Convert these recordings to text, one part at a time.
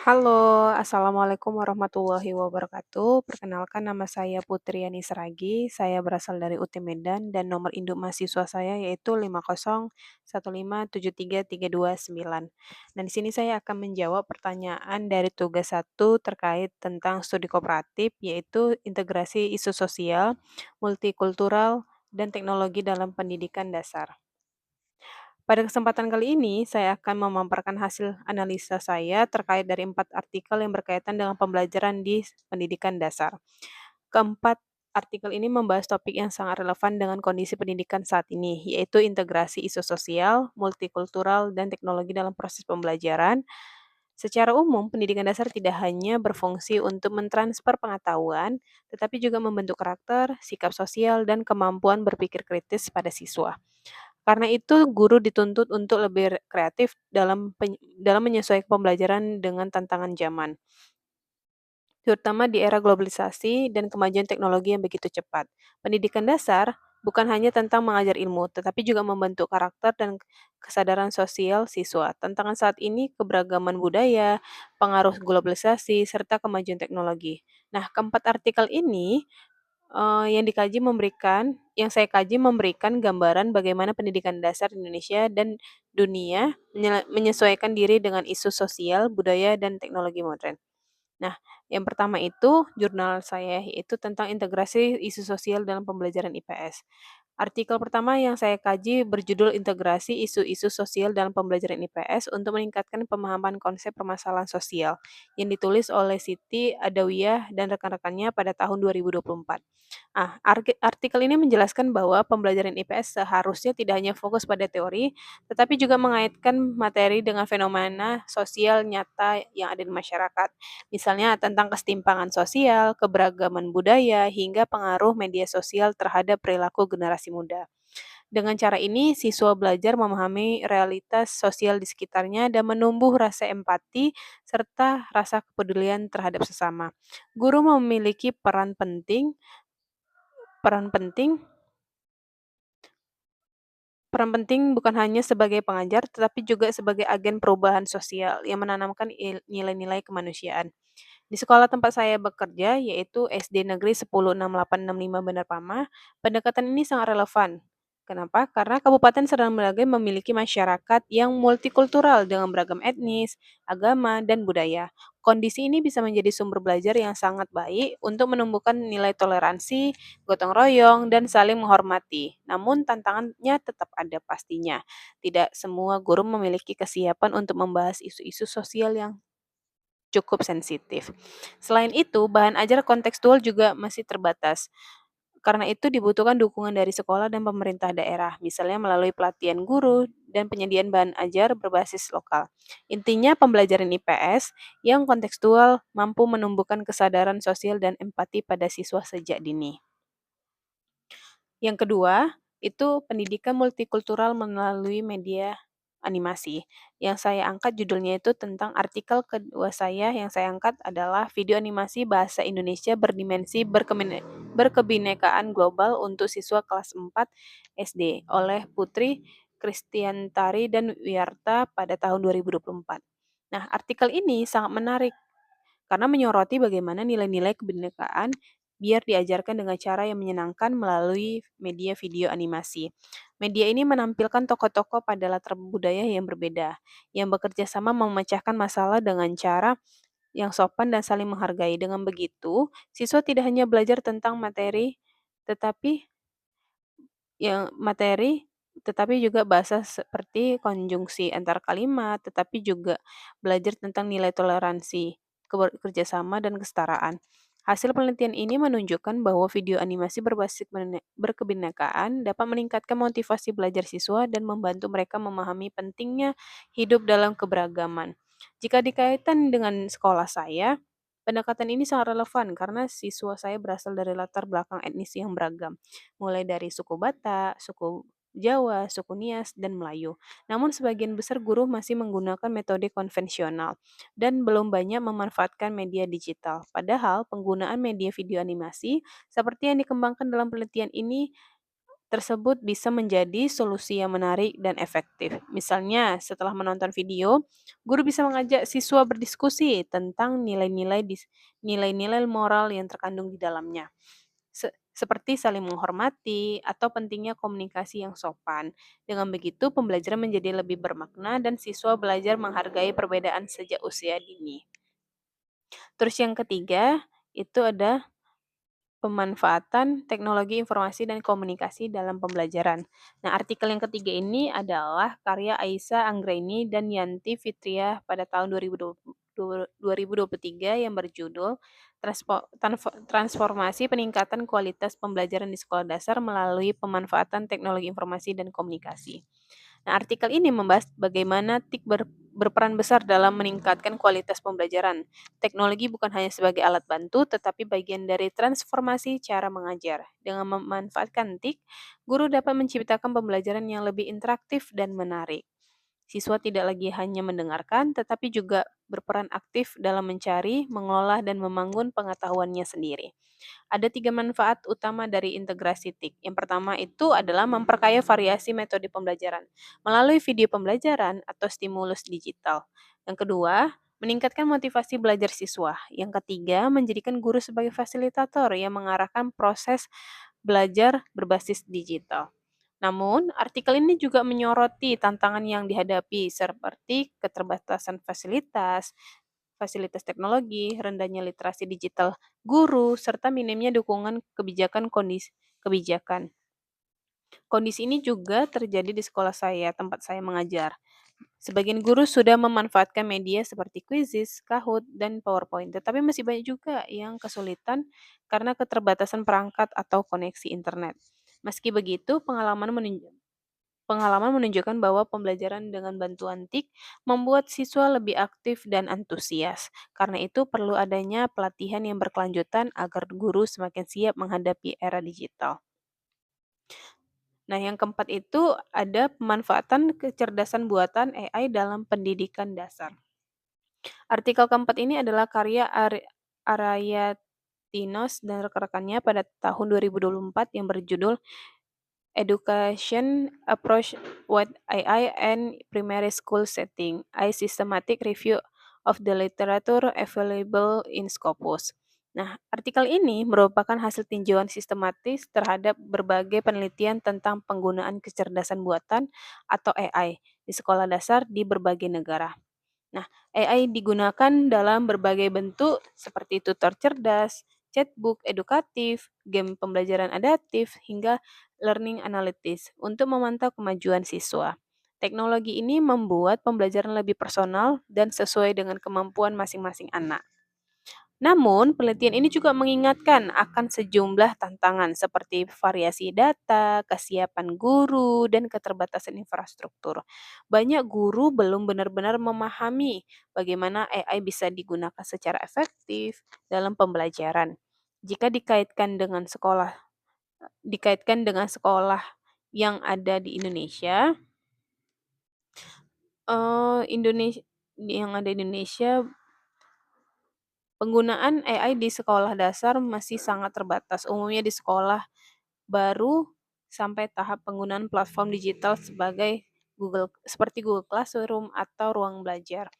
Halo, Assalamualaikum warahmatullahi wabarakatuh. Perkenalkan nama saya Putriani Seragi, saya berasal dari UT Medan dan nomor induk mahasiswa saya yaitu 5015733229. Dan di sini saya akan menjawab pertanyaan dari tugas 1 terkait tentang studi kooperatif yaitu integrasi isu sosial, multikultural, dan teknologi dalam pendidikan dasar. Pada kesempatan kali ini, saya akan memaparkan hasil analisa saya terkait dari 4 artikel yang berkaitan dengan pembelajaran di pendidikan dasar. Keempat artikel ini membahas topik yang sangat relevan dengan kondisi pendidikan saat ini, yaitu integrasi isu sosial, multikultural, dan teknologi dalam proses pembelajaran. Secara umum, pendidikan dasar tidak hanya berfungsi untuk mentransfer pengetahuan, tetapi juga membentuk karakter, sikap sosial, dan kemampuan berpikir kritis pada siswa. Karena itu guru dituntut untuk lebih kreatif dalam menyesuaikan pembelajaran dengan tantangan zaman, terutama di era globalisasi dan kemajuan teknologi yang begitu cepat. Pendidikan dasar bukan hanya tentang mengajar ilmu, tetapi juga membentuk karakter dan kesadaran sosial siswa. Tantangan saat ini keberagaman budaya, pengaruh globalisasi, serta kemajuan teknologi. Nah, keempat artikel ini yang saya kaji memberikan gambaran bagaimana pendidikan dasar di Indonesia dan dunia menyesuaikan diri dengan isu sosial, budaya, dan teknologi modern. Nah, yang pertama itu jurnal saya yaitu tentang integrasi isu sosial dalam pembelajaran IPS. Artikel pertama yang saya kaji berjudul Integrasi Isu-isu Sosial dalam Pembelajaran IPS untuk meningkatkan pemahaman konsep permasalahan sosial yang ditulis oleh Siti Adawiyah dan rekan-rekannya pada tahun 2024. Artikel ini menjelaskan bahwa pembelajaran IPS seharusnya tidak hanya fokus pada teori, tetapi juga mengaitkan materi dengan fenomena sosial nyata yang ada di masyarakat. Misalnya tentang kesetimpangan sosial, keberagaman budaya, hingga pengaruh media sosial terhadap perilaku generasi muda. Dengan cara ini, siswa belajar memahami realitas sosial di sekitarnya dan menumbuh rasa empati serta rasa kepedulian terhadap sesama. Guru memiliki peran penting peran penting bukan hanya sebagai pengajar, tetapi juga sebagai agen perubahan sosial yang menanamkan nilai-nilai kemanusiaan. Di sekolah tempat saya bekerja, yaitu SD Negeri 106865 Bandar Pama, pendekatan ini sangat relevan. Kenapa? Karena Kabupaten Serdang Bedagai memiliki masyarakat yang multikultural dengan beragam etnis, agama, dan budaya. Kondisi ini bisa menjadi sumber belajar yang sangat baik untuk menumbuhkan nilai toleransi, gotong royong, dan saling menghormati. Namun tantangannya tetap ada pastinya. Tidak semua guru memiliki kesiapan untuk membahas isu-isu sosial yang cukup sensitif. Selain itu, bahan ajar kontekstual juga masih terbatas. Karena itu dibutuhkan dukungan dari sekolah dan pemerintah daerah, misalnya melalui pelatihan guru dan penyediaan bahan ajar berbasis lokal. Intinya pembelajaran IPS yang kontekstual mampu menumbuhkan kesadaran sosial dan empati pada siswa sejak dini. Yang kedua, itu pendidikan multikultural melalui media animasi. Yang saya angkat judulnya itu tentang artikel kedua saya yang saya angkat adalah video animasi bahasa Indonesia berdimensi berkebinekaan global untuk siswa kelas 4 SD oleh Putri Kristiantari dan Wiyarta pada tahun 2024. Nah, artikel ini sangat menarik karena menyoroti bagaimana nilai-nilai kebinekaan biar diajarkan dengan cara yang menyenangkan melalui media video animasi. Media ini menampilkan tokoh-tokoh pada latar budaya yang berbeda, yang bekerja sama memecahkan masalah dengan cara yang sopan dan saling menghargai. Dengan begitu, siswa tidak hanya belajar tentang tetapi materi, tetapi juga bahasa seperti konjungsi antar kalimat, tetapi juga belajar tentang nilai toleransi, kerjasama, dan kesetaraan. Hasil penelitian ini menunjukkan bahwa video animasi berbasis berkebinekaan dapat meningkatkan motivasi belajar siswa dan membantu mereka memahami pentingnya hidup dalam keberagaman. Jika dikaitkan dengan sekolah saya, pendekatan ini sangat relevan karena siswa saya berasal dari latar belakang etnis yang beragam mulai dari suku Batak, suku Jawa, suku Nias, dan Melayu. Namun sebagian besar guru masih menggunakan metode konvensional dan belum banyak memanfaatkan media digital. Padahal penggunaan media video animasi seperti yang dikembangkan dalam penelitian ini tersebut bisa menjadi solusi yang menarik dan efektif. Misalnya, setelah menonton video, guru bisa mengajak siswa berdiskusi tentang nilai-nilai moral yang terkandung di dalamnya. Seperti saling menghormati atau pentingnya komunikasi yang sopan. Dengan begitu, pembelajaran menjadi lebih bermakna dan siswa belajar menghargai perbedaan sejak usia dini. Terus yang ketiga, itu ada pemanfaatan teknologi informasi dan komunikasi dalam pembelajaran. Nah, artikel yang ketiga ini adalah karya Aisyah Anggraini dan Yanti Fitriah pada tahun 2023 yang berjudul Transformasi Peningkatan Kualitas Pembelajaran di Sekolah Dasar melalui Pemanfaatan Teknologi Informasi dan Komunikasi. Nah, artikel ini membahas bagaimana TIK berperan besar dalam meningkatkan kualitas pembelajaran. Teknologi bukan hanya sebagai alat bantu, tetapi bagian dari transformasi cara mengajar. Dengan memanfaatkan TIK, guru dapat menciptakan pembelajaran yang lebih interaktif dan menarik. Siswa tidak lagi hanya mendengarkan, tetapi juga berperan aktif dalam mencari, mengelola, dan membangun pengetahuannya sendiri. Ada 3 manfaat utama dari integrasi TIK. Yang pertama itu adalah memperkaya variasi metode pembelajaran melalui video pembelajaran atau stimulus digital. Yang kedua, meningkatkan motivasi belajar siswa. Yang ketiga, menjadikan guru sebagai fasilitator yang mengarahkan proses belajar berbasis digital. Namun, artikel ini juga menyoroti tantangan yang dihadapi seperti keterbatasan fasilitas, fasilitas teknologi, rendahnya literasi digital guru, serta minimnya dukungan kebijakan. Kondisi ini juga terjadi di sekolah saya, tempat saya mengajar. Sebagian guru sudah memanfaatkan media seperti Quizizz, Kahoot, dan PowerPoint, tetapi masih banyak juga yang kesulitan karena keterbatasan perangkat atau koneksi internet. Meski begitu, pengalaman menunjukkan bahwa pembelajaran dengan bantuan TIK membuat siswa lebih aktif dan antusias. Karena itu perlu adanya pelatihan yang berkelanjutan agar guru semakin siap menghadapi era digital. Nah, yang keempat itu ada pemanfaatan kecerdasan buatan AI dalam pendidikan dasar. Artikel keempat ini adalah karya Araya Tinos dan rekan-rekannya pada tahun 2024 yang berjudul Education Approach with AI and Primary School Setting, a Systematic Review of the Literature Available in Scopus. Nah, artikel ini merupakan hasil tinjauan sistematis terhadap berbagai penelitian tentang penggunaan kecerdasan buatan atau AI di sekolah dasar di berbagai negara. Nah, AI digunakan dalam berbagai bentuk seperti tutor cerdas, chatbot edukatif, game pembelajaran adaptif, hingga learning analytics untuk memantau kemajuan siswa. Teknologi ini membuat pembelajaran lebih personal dan sesuai dengan kemampuan masing-masing anak. Namun, penelitian ini juga mengingatkan akan sejumlah tantangan seperti variasi data, kesiapan guru, dan keterbatasan infrastruktur. Banyak guru belum benar-benar memahami bagaimana AI bisa digunakan secara efektif dalam pembelajaran. Jika dikaitkan dengan sekolah yang ada di Indonesia, Indonesia yang ada di Indonesia penggunaan AI di sekolah dasar masih sangat terbatas, umumnya di sekolah baru sampai tahap penggunaan platform digital seperti Google Classroom atau ruang belajar.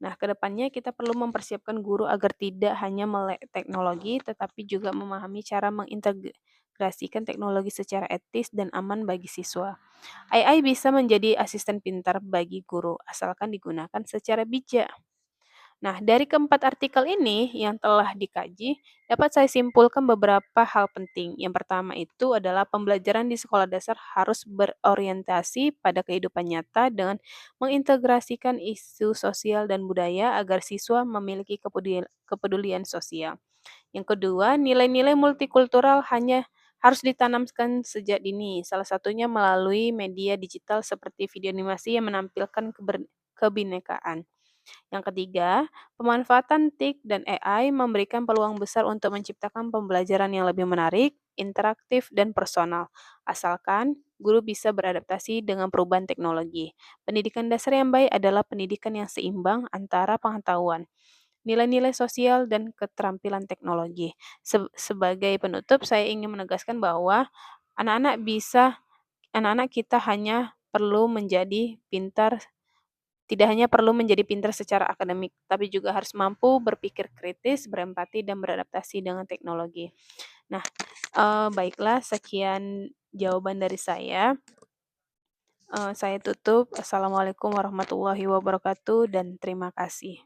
Nah, kedepannya kita perlu mempersiapkan guru agar tidak hanya melek teknologi, tetapi juga memahami cara mengintegrasikan teknologi secara etis dan aman bagi siswa. AI bisa menjadi asisten pintar bagi guru, asalkan digunakan secara bijak. Nah, dari keempat artikel ini yang telah dikaji, dapat saya simpulkan beberapa hal penting. Yang pertama itu adalah pembelajaran di sekolah dasar harus berorientasi pada kehidupan nyata dengan mengintegrasikan isu sosial dan budaya agar siswa memiliki kepedulian sosial. Yang kedua, nilai-nilai multikultural hanya harus ditanamkan sejak dini, salah satunya melalui media digital seperti video animasi yang menampilkan kebinekaan. Yang ketiga, pemanfaatan TIK dan AI memberikan peluang besar untuk menciptakan pembelajaran yang lebih menarik, interaktif, dan personal, asalkan guru bisa beradaptasi dengan perubahan teknologi. Pendidikan dasar yang baik adalah pendidikan yang seimbang antara pengetahuan, nilai-nilai sosial, dan keterampilan teknologi. Sebagai penutup, saya ingin menegaskan bahwa Anak-anak bisa anak-anak kita hanya perlu menjadi pintar tidak hanya perlu menjadi pintar secara akademik, tapi juga harus mampu berpikir kritis, berempati, dan beradaptasi dengan teknologi. Nah, baiklah sekian jawaban dari saya tutup. Assalamualaikum warahmatullahi wabarakatuh dan terima kasih.